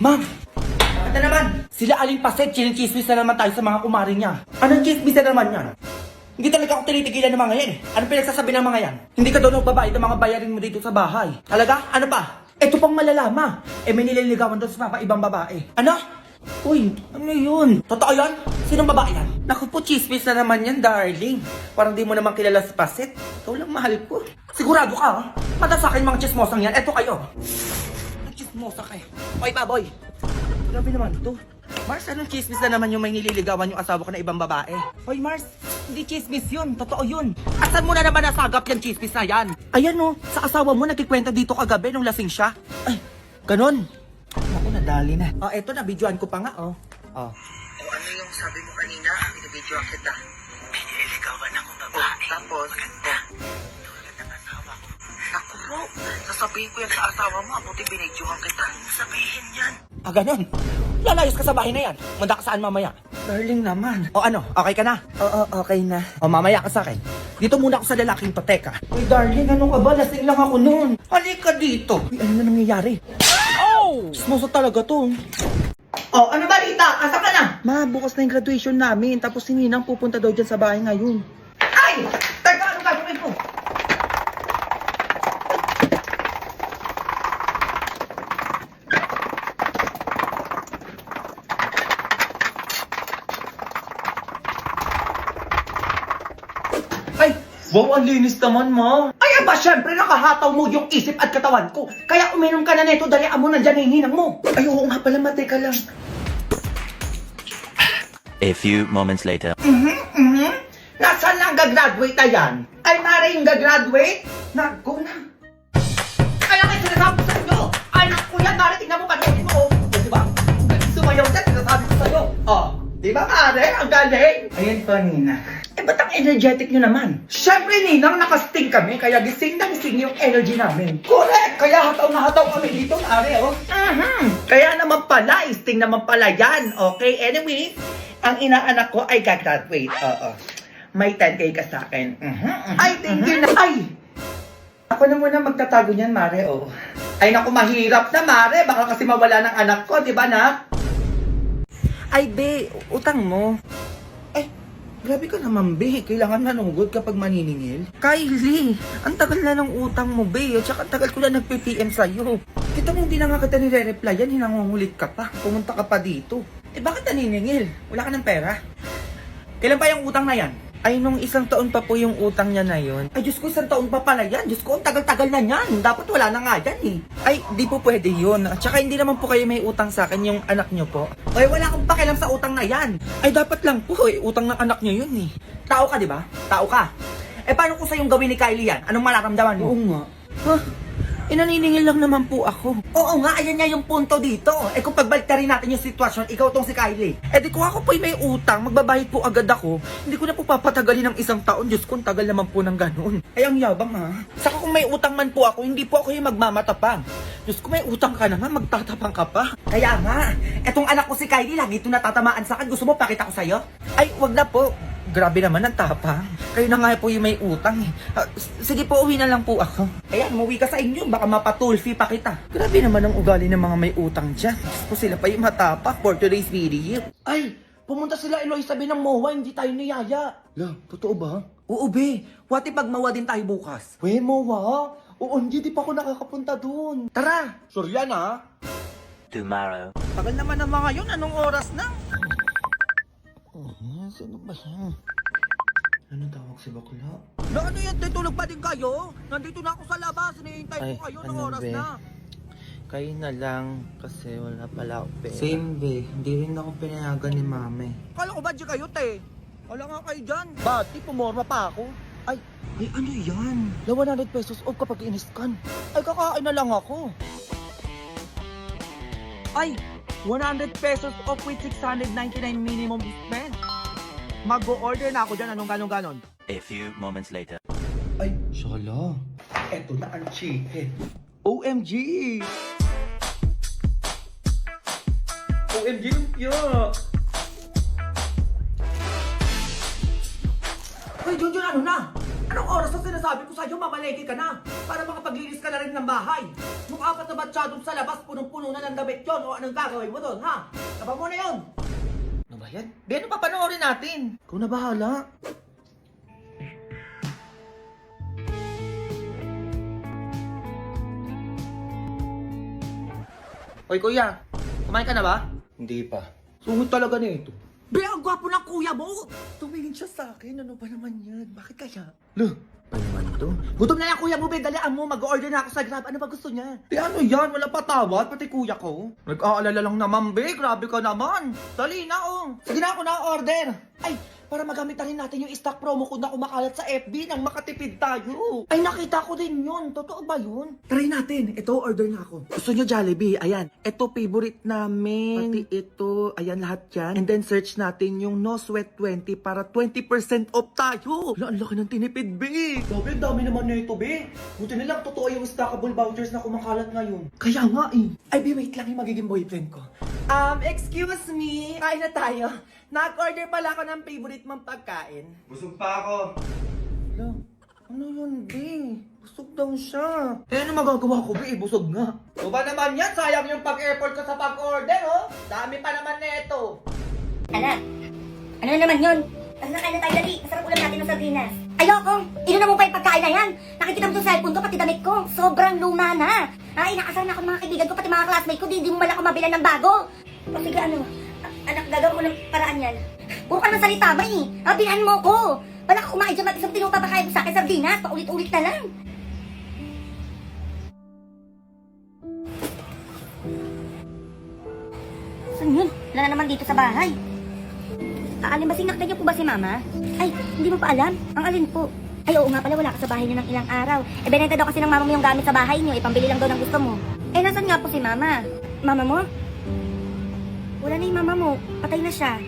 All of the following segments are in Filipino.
Ma'am! Bakit na naman? Sila Aling Paset, chinichismis na naman tayo sa mga kumari niya. Anong chismis na naman yan? Hindi talaga ako tinitigilan ng mga yan eh. Anong pinagsasabi ng mga yan? Hindi ka daw nagbabayad ng mga bayarin mo dito sa bahay. Talaga? Ano pa? Ito pang malalama. Eh may nililigawan doon sa mga ibang babae. Ano? Uy, ano yun? Totoo yan? Sinong babae yan? Naku po, chismis na naman yan, darling. Parang di mo naman kilala si Paset. Ikaw lang mahal ko. Sigurado ka, ha? Mata sa akin mga chismosang yan. Eto kayo. Nag-chismosa kayo. Oy, baboy. Grabe naman to. Mars, anong chismis na naman yung may nililigawan yung asawa ko na ibang babae? Hoy, Mars, hindi chismis yun. Totoo yun. Asan mo na naman nasagap yung chismis na yan? Ayan no, sa asawa mo nagkikwenta dito kagabi nung lasing siya. Ay, ganun. Ako, nadali na. Oh, eto na, videoan ko pa nga, oh. Oh. Ano yung sabi mo kanina? Binibidyoan kita. May nililigawan akong babae. Tapos, Tulad ng asawa ko. ako po, sasabihin ko yan sa asawa mo, abuti binidyoan kita. Sabihin yan. Ah, ganun. Lalayos ka sa bahay na yan. Manda ka saan mamaya? Darling naman. O ano, okay ka na? Oo, okay na. O mamaya ka sa akin. Dito muna ako sa lalaking pateka. Uy, darling, ano ka ba? Lasing lang ako noon. Halika dito. Uy, ano na nangyayari? Oh! Smoso talaga to. Oh, ano balita? Asa ka na? Ma, bukas na yung graduation namin. Tapos si Ninang pupunta daw dyan sa bahay ngayon. Ay! Teka, ano gagawin ko? Ay! Wow, ang linis naman, ma. Ay, aba, syempre nakahataw mo yung isip at katawan ko. Kaya uminom ka na nito, dalian mo na dyan yung hinang mo. Ay, oo nga pala, mateka lang. A few moments later. Nasaan na ang gagraduate na yan? Ay, Mara yung gagraduate? Nago na. Kaya kayo sinasabi ko sa inyo. Anak ko yan, Mara, tingnan mo, panoodin mo. O, diba? Sumayaw dyan, sinasabi ko sa'yo. O, diba, Mara? Ang galing. Ayan pa, Nina. Eh, ba't ang energetic nyo naman? Siyempre, Ninang, nakasting kami, kaya gising na gising yung energy namin. Correct! Kaya hataw na hataw kami dito, Mare, oh. Kaya naman pala, sting naman pala yan. Okay, anyway, ang inaanak ko ay gagraduate. Oo. May 10K ka sa akin. Ay, thank you na. Ay! Ako na muna magtatago niyan, Mare, oh. Ay, naku, mahirap na, Mare. Baka kasi mawala ng anak ko, di ba, nak? Ay, be, utang mo. Ay, grabe ka naman, be. Kailangan manugod kapag maniningil. Kylie, ang tagal na ng utang mo, be. At saka ang tagal ko na nagp-PM sa'yo. Kita mo, hindi na nga kita nire-replyan. Hinangungulit ka pa. Pumunta ka pa dito. Eh, bakit naniningil? Wala ka ng pera? Kailan pa yung utang na yan? Ay, nung isang taon pa po yung utang niya na yon. Ay, Diyos ko, isang taon pa pala yan. Diyos ko, ang tagal-tagal na yan. Dapat wala na nga yan eh. Ay, di po pwede yun. At saka hindi naman po kayo may utang sa akin, yung anak niyo po. Ay, wala akong pakialam sa utang na yan. Ay, dapat lang po eh. Utang ng anak niyo yun eh. Tao ka, di ba? Tao ka. Eh, paano kung sa'yong gawin ni Kylie yan? Anong mararamdaman mo? Oo nga. Huh? Naniningil lang naman po ako. Oo nga, ayan nga yung punto dito. Eh kung pagbalik rin natin yung sitwasyon, ikaw tong si Kylie. Eh di kung ako po'y may utang, magbabayad po agad ako. Hindi ko na po papatagalin ng isang taon. Diyos ko, ang tagal naman po ng ganun. Ay, ang yabang ha. Saka kung may utang man po ako, hindi po ako yung magmamatapang. Diyos ko, may utang ka na nga, magtatapang ka pa. Kaya nga, etong anak ko si Kylie, lagi ito natatamaan sa akin. Gusto mo pakita ko sa'yo? Ay, wag na po. Grabe naman ang tapang. Kayo na nga po yung may utang eh. Sige po, uwi na lang po ako. Ayan, umuwi ka sa inyo. Baka mapatulfi pa kita. Grabe naman ang ugali ng mga may utang dyan. Kung sila pa yung matapak for today's video. Ay, pumunta sila Eloy sabi ng MOA, hindi tayo niyaya. La, totoo ba? Oo, be. What if magmawa din tayo bukas? We, MOA? Oo, hindi pa ako nakakapunta dun. Tara! Sure yan ha? Tomorrow. Tagal naman ng mga yun. Anong oras na? Sino ba siya? Ano tawag si bakla? Na ano yan? Tutulog pa din kayo? Nandito na ako sa labas. Hinihintay ko kayo ng oras na. Kayo na lang kasi wala pala ako pera. Same be. Hindi rin ako pinayagan ni mame. Kala ko ba dyan kayo, te? Wala nga kayo dyan. Bati, pumorma pa ako. Ay, ano yan? Na 100 pesos off kapag in-scan. Ay, kakain na lang ako. Ay, 100 pesos off with 699 minimum spend. Mag-o-order na ako dyan. Anong ganon? A few moments later. Ay, shala. Eto na ang chicken. OMG! OMG, lumpia! Ay, Junjun, ano na? Anong oras na sinasabi ko sa'yo, mamalengke ka na? Para makapaglinis ka na rin ng bahay. Mukha ka tabatsyadong sa labas, punong-puno na ng damit yon. O anong gagawin mo doon, ha? Taba mo na yun. Ano ba yan? Be, ano papanoorin natin? Ikaw na bahala. Hoy kuya, kumain ka na ba? Hindi pa. Sungit talaga na ito. Be, ang gwapo ng kuya mo! Tumingin siya sa akin, ano ba naman yan? Bakit kaya? Loh, Pa naman to? gutom na yan kuya mo, be. Dalian mo, mag-order na ako sa Grab. Ano ba gusto niya? Di ano yan? Wala pa tawad, pati kuya ko. Nag-aalala lang naman, be. Grabe ka naman. Dali na, oh. Sige na ako na-order. Ay, para magamit na rin natin yung stock promo code na kumakalat sa FB nang makatipid tayo. Ay, nakita ko din yun. Totoo ba yun? Try natin. Ito, order na ako. Gusto nyo Jollibee? Ayan. Ito favorite namin. Pati ito. Ayan lahat yan. And then search natin yung No Sweat 20 para 20% off tayo. Wala, ang laki ng tinipid, be. Grabe, ang dami naman na ito, be. Buti na lang, totoo yung stackable vouchers na kumakalat ngayon. Kaya nga eh. Ay, be, wait lang yung magiging boyfriend ko. Excuse me. Kain na tayo. Nag-order pala ako ng favorite mong pagkain. Busog pa ako. Wala. Ano yun, be? Busog daw siya. Eh, ano magagawa ko, be? Busog nga. O ba naman yan? Sayang yung pag-effort ko sa pag-order, oh. Dami pa naman neto. Anak, ano na naman yun? Tara na, kain na tayo, dali. Masarap ulam natin ng sardinas. Ayoko! Inunan mo pa yung pagkain na yan. Nakikita mo sa cellphone ko, pati damit ko. Sobrang luma na. Ay, inaasahan na ako ng mga kaibigan ko, pati mga classmate ko. Di mo man ako mabilan ng bago. O sige, ano? Anak, gagawin ko ng paraan yan. Puro ka naman salita ba eh. Bilan mo ko. Wala ka kumain dyan, mag-isang tinupapakain mo sa akin sardinas. Paulit-ulit na lang. Saan yun? Wala na naman dito sa bahay. Aalimasing nakita niyo po ba si Mama? Ay, hindi mo pa alam? Ang alin po? Ay, oo nga pala, wala ka sa bahay niyo ng ilang araw. Binenta daw kasi ng mama mo yung gamit sa bahay niyo, pambili lang daw ng gusto mo. Nasaan nga po si Mama? Mama mo? Wala na yung mama mo. Patay na siya.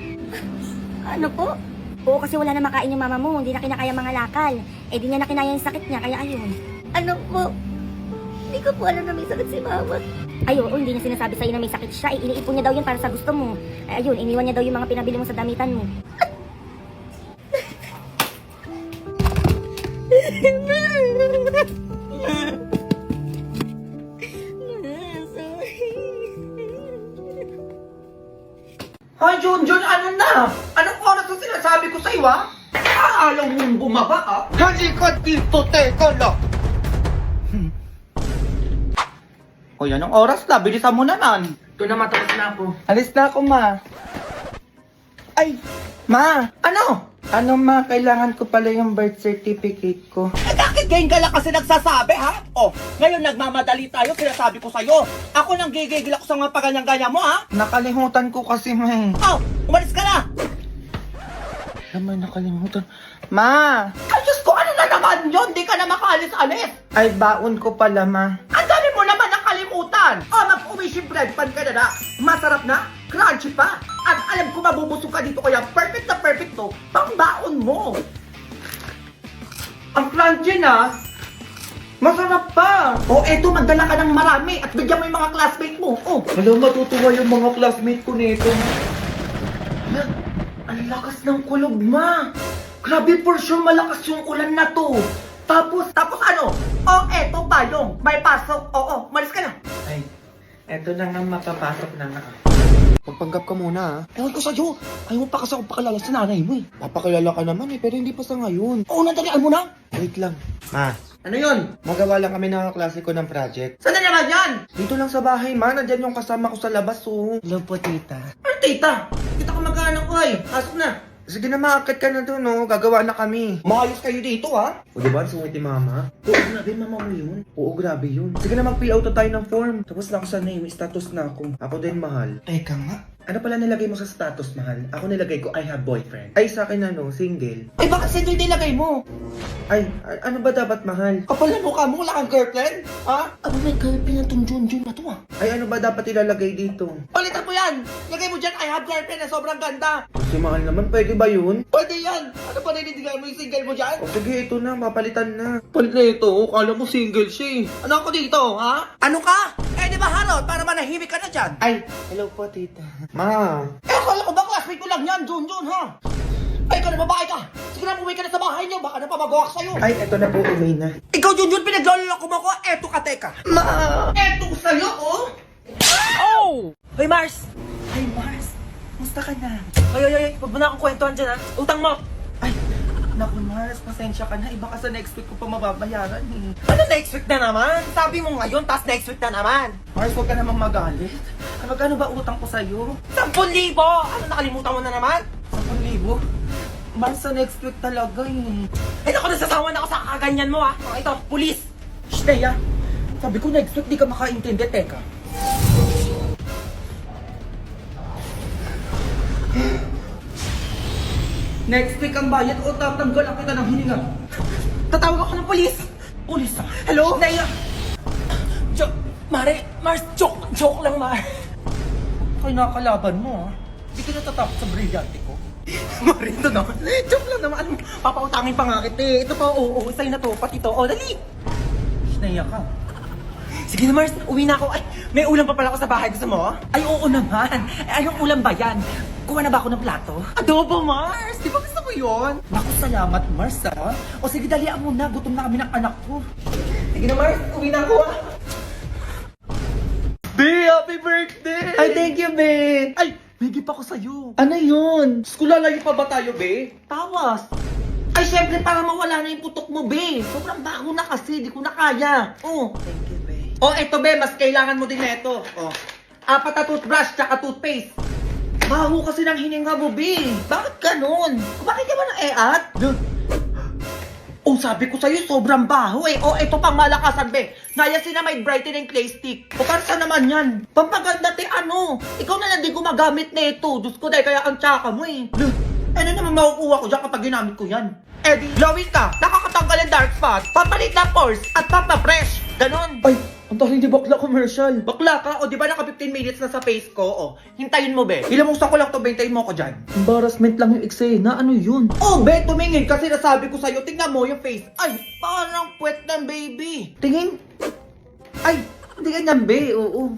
Ano po? Oo, kasi wala na makain yung mama mo. Hindi na kinakaya mga lakal. Di niya na kinaya yung sakit niya, kaya ayun. Ano po? Hindi ko po alam na may sakit si Mama. Ay, oo, hindi niya sinasabi sa'yo na may sakit siya. Iniipon niya daw yun para sa gusto mo. Ayun, iniwan niya daw yung mga pinabili mo sa damitan mo. Hoy, Junjun, ano na? Anong oras na sinasabi ko sa'yo, ha? Ayaw mong bumaba, ha? Halika dito, teka lang. O yan ang oras na, bilisan mo naman. Ito na, matapos na ako. Alis na ako, ma. Ay, ma, ano? Ano ma, kailangan ko pala yung birth certificate ko. Eh, bakit ngayon ka lang kasi nagsasabi, ha? Oh, ngayon nagmamadali tayo, sinasabi ko sa'yo. Ako nang gigigil ako sa mga paganyan-ganyan mo, ha? Nakalimutan ko kasi, ma. Oh, umalis ka na! Naman nakalimutan. Ma! Ay, Diyos ko, ano na naman yun? Di ka na makaalis-alis. Ay, baon ko pala, ma. Ang dami mo naman nakalimutan. Oh, mag-uwi si bread pan ka na na. Masarap na, crunchy pa. At alam ko mabubusog ka dito kaya perfect na perfect to. Pangbaon mo. Ang crunchy na. Masarap pa. Oh, eto, magdala ka ng marami at bigyan mo yung mga classmate mo. Oh, Alam, matutuwa yung mga classmate ko nito. yan. Ang lakas ng kulog, ma. Grabe, for sure malakas yung ulan na to. Tapos ano? Oh, eto bayong. May pasok. Oo, malis ka na. Ay, eto na nga makapasok na nga. Magpanggap ka muna, ha? Ewan ko sa'yo. Ayaw mo pa kasi ako pakilala sa nanay mo eh. Papakilala ka naman pero hindi pa sa ngayon. Oo, nadalian mo na. Wait lang. Ma, Ano yun? magawa lang kami ng klase ko ng project. Saan na naman yan? Dito lang sa bahay, ma. Nandyan yung kasama ko sa labas, oh. Hello po, tita. Ano, tita? Kita ko magkaanak ko ay. Pasok na. Sige na, maakit ka na doon, no? Gagawa na kami. Maayos kayo dito, ha? O, diba? Sungit ni mama. Oo, grabe, mama mo yun. Oo, grabe yun. Sige na, mag-fill out na tayo ng form. Tapos na ako sa name, status na ako. Ako din, mahal. Teka nga. Ano pala nilagay mo sa status, mahal? Ako nilagay ko, I have boyfriend. Ay, sa akin ano, single. Ay, bakit sa'yo nilagay mo? Ay, ano ba dapat, mahal? Kapal na mukha mo, wala kang girlfriend? Ha? Ano may girlfriend na tong Junjun na to, ha? Ay, ano ba dapat ilalagay dito? Palitan mo yan! Lagay mo dyan, I have girlfriend na sobrang ganda! Si mahal naman, pwede ba yun? Pwede yan! Ano pa nililigayan mo yung single mo dyan? O sige, ito na, papalitan na. Palit na ito, kala mo single siya eh. Ano ako dito, ha? Ano ka? Eh, di ba Harold? Para manahimik ka na dyan. Ay, hello po, tita. Ma, Eh, akala ko ba classmate ko lang yan, Junjun, ha? Ay, ikaw na babae ka! Sige na, umuwi ka na sa bahay niyo. Baka napamagawa ka sa'yo. Ay, eto na po, uwi na. Ikaw, Junjun, pinagloloko mo ko. Eto ka, teka. Eto ko sa'yo, oh! Hoy Mars! Ay, Mars, musta ka na? Ay, huwag mo na akong kwentuhan dyan ha. Utang mo! Ay, naku Mars, pasensya ka na. Iba ka sa next week ko pa mababayaran eh. Ano next week na naman? Sabi mo ngayon, tas next week na naman. Mars, huwag ka namang magalit. Magkano ba utang ko sa'yo? 10,000! Ano nakalimutan mo na naman? 10,000? Mars, sa next week talaga eh. Ay naku, nasasawa na ako sa kaganyan mo ha. Oh, ito, pulis! Shh, Thea. Sabi ko next week di ka makaintindi. Teka. Next week ang bayad o tatanggalan kita ng hininga. Tatawag ako ng pulis! Pulis ah. Hello? Naya! Mars, joke lang, Mars. Ay, nakakalaban mo ah. Hindi ka natatapos sa brilyante ko. Marito naman. Joke lang naman. Anong papautangin pa nga kita eh. Ito pa, oo, sa'yo na to. Pati to. Oh, dali! Shh, naiyak ka. Sige na, Mars. Uwi na ako. Ay, may ulam pa pala ako sa bahay. Gusto mo? Ay, oo naman. Ay, anong ulam ba yan? Kuha na ba ako ng plato? Adobo, Mars! Di ba gusto mo yun? Naku, salamat Mars ah. O sige, dalian mo na. Gutom na kami ng anak ko. Sige na, Mars. Uwi na ako ah. Be, happy birthday! Ay, thank you, Be! Ay, may gift ako sa'yo. Ano yun? Skulalayo pa ba tayo, Be? Tawas. Ay, syempre, para mawala na yung putok mo, Be. Sobrang bago na kasi, di ko na kaya. Oh. Thank you, Be. Oh, eto, be, mas kailangan mo din neto. Oh. 4 na toothbrush, tsaka toothpaste. Baho kasi ng hininga mo, Be. Bakit ganun? Bakit ka ba ng eat? Oh, sabi ko sa'yo, sobrang baho eh. Oh, ito pang malakasan, be. Niacinamide brightening clay stick. O, para saan naman yan? Pampaganda, te, ano? Ikaw na lang di gumagamit na ito. Diyos ko, dahil kaya ang tsaka mo eh. Ano naman makukuha ko dyan kapag ginamit ko yan? Eddie, glowing ka, nakakatanggal ang dark spot, papalit ng pores, at papafresh. Ganon. Ay, ang taling di bakla commercial. Bakla ka, o di ba naka 15 minutes na sa face ko? O, hintayin mo, be. Ilang ko lang to, be, hintayin mo ko dyan. Embarrassment lang yung eksena. Ano yun? Oh, be, tumingin kasi nasabi ko sa'yo, tingnan mo yung face. Ay, parang puwet ng baby. Tingin? Ay, hindi ganyan, Be. Oo.